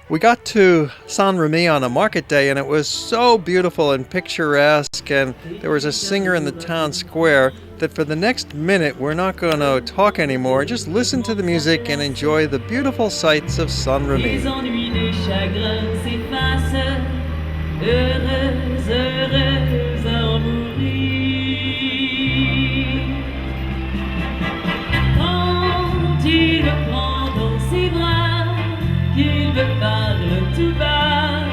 We got to Saint Remy on a market day, and it was so beautiful and picturesque. And there was a singer in the town square that for the next minute we're not going to talk anymore. Just listen to the music and enjoy the beautiful sights of Saint Remy. Les ennuis, les chagrins s'effacent, heureuse, heureuse à en mourir. Quand il me prend dans ses bras, qu'il me parle tout bas,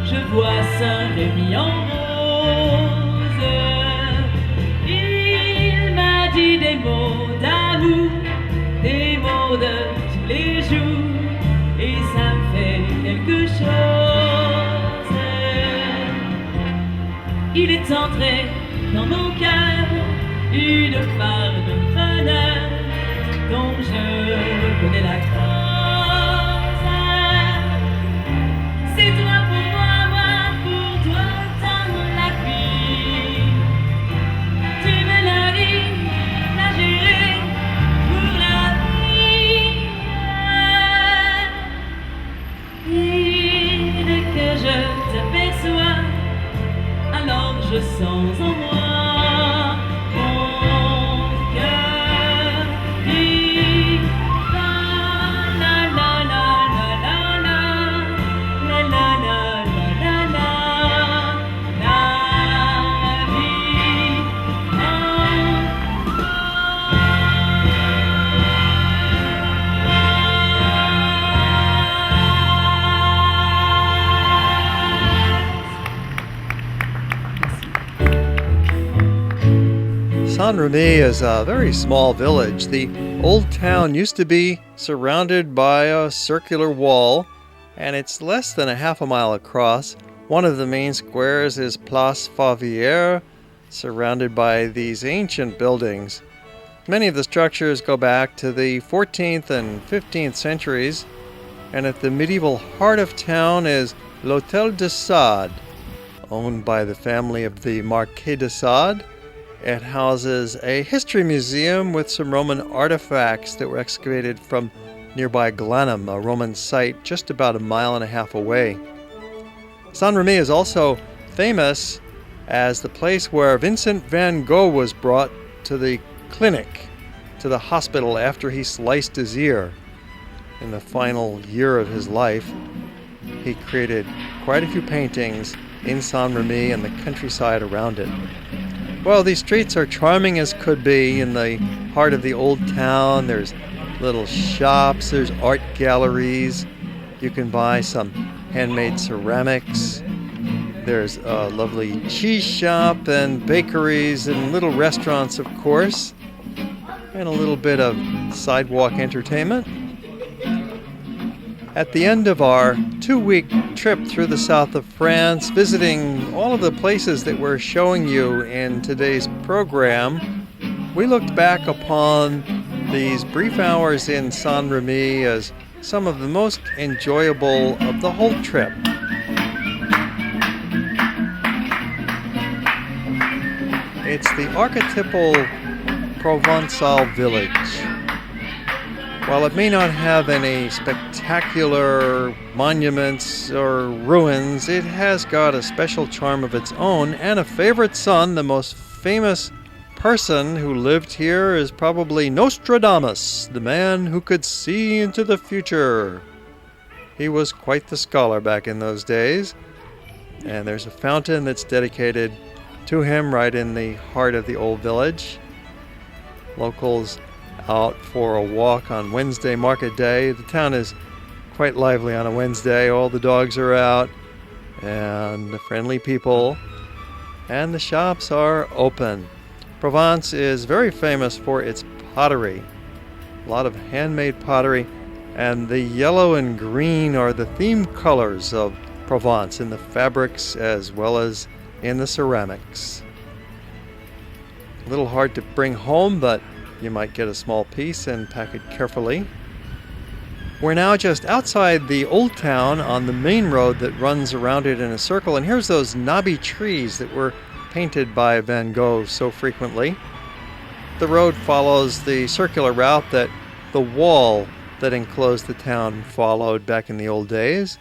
je vois Saint-Rémy en rose. Il m'a dit des mots d'amour, des mots de tous les jours, et ça me fait quelque chose. Il est entré dans nos cœurs une part de bonheur dont je connais la cause. C'est toi pour moi pour toi dans la vie. Tu me l'as dit, l'as géré pour la vie. Et dès que je t'aperçois, alors je sens en moi mon cœur dit la la la la la la la la la la la la la vie en Saint-Remy is a very small village. The old town used to be surrounded by a circular wall, and it's less than a half a mile across. One of the main squares is Place Favier, surrounded by these ancient buildings. Many of the structures go back to the 14th and 15th centuries, and at the medieval heart of town is l'Hôtel de Sade, owned by the family of the Marquis de Sade. It houses a history museum with some Roman artifacts that were excavated from nearby Glanum, a Roman site just about a mile and a half away. Saint-Remy is also famous as the place where Vincent van Gogh was brought to the clinic, to the hospital after he sliced his ear. In the final year of his life, he created quite a few paintings in Saint-Remy and the countryside around it. Well, these streets are charming as could be in the heart of the old town. There's little shops, there's art galleries. You can buy some handmade ceramics. There's a lovely cheese shop and bakeries and little restaurants, of course, and a little bit of sidewalk entertainment. At the end of our 2-week trip through the south of France, visiting all of the places that we're showing you in today's program, we looked back upon these brief hours in Saint-Remy as some of the most enjoyable of the whole trip. It's the archetypal Provençal village. While it may not have any spectacular monuments or ruins, it has got a special charm of its own and a favorite son. The most famous person who lived here is probably Nostradamus, the man who could see into the future. He was quite the scholar back in those days, and there's a fountain that's dedicated to him right in the heart of the old village. Locals out for a walk on Wednesday market day. The town is quite lively on a Wednesday. All the dogs are out and the friendly people, and the shops are open. Provence is very famous for its pottery. A lot of handmade pottery, and the yellow and green are the theme colors of Provence in the fabrics as well as in the ceramics. A little hard to bring home, but you might get a small piece and pack it carefully. We're now just outside the old town on the main road that runs around it in a circle, and here's those knobby trees that were painted by Van Gogh so frequently. The road follows the circular route that the wall that enclosed the town followed back in the old days.